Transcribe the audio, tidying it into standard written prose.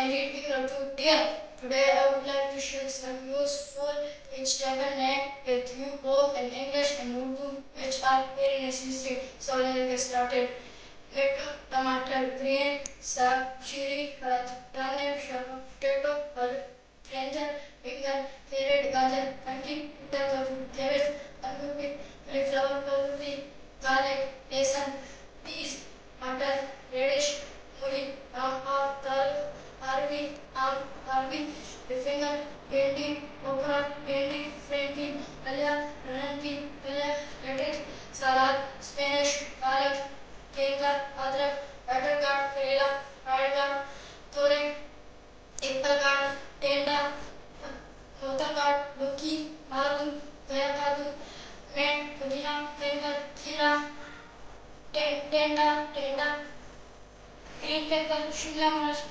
my reading notebook dear. Today I would like to share some useful vegetable name with you both in English and Urdu, which are very necessary. So let's get started. Mito, tomato, green, sag, chili, red, turnip, sugar, potato, olive, brinjal, pickle, carrot, gajar, pumpkin, tofu, cabbage, aloo, cauliflower, paprika, garlic, besan, peas, मटर, reddish, मूली, दाल, अरबी, आम, अरबी, finger, भिंडी, ओकरा, भिंडी, Frankie, दलिया, रणकी, दलिया, लेटिस, सलाद, स्पिनच, पालक, केला, अदरक, बटरगार्ड, करेला, रायगार्ड, तोरई, एप्पलगार्ड, टेंडा, मोटागार्ड, लौकी, मालूम, गयाकादू, मेंट, पुदीना, फिंगर, खीरा, टेंडा, green pepper, shimla mirch,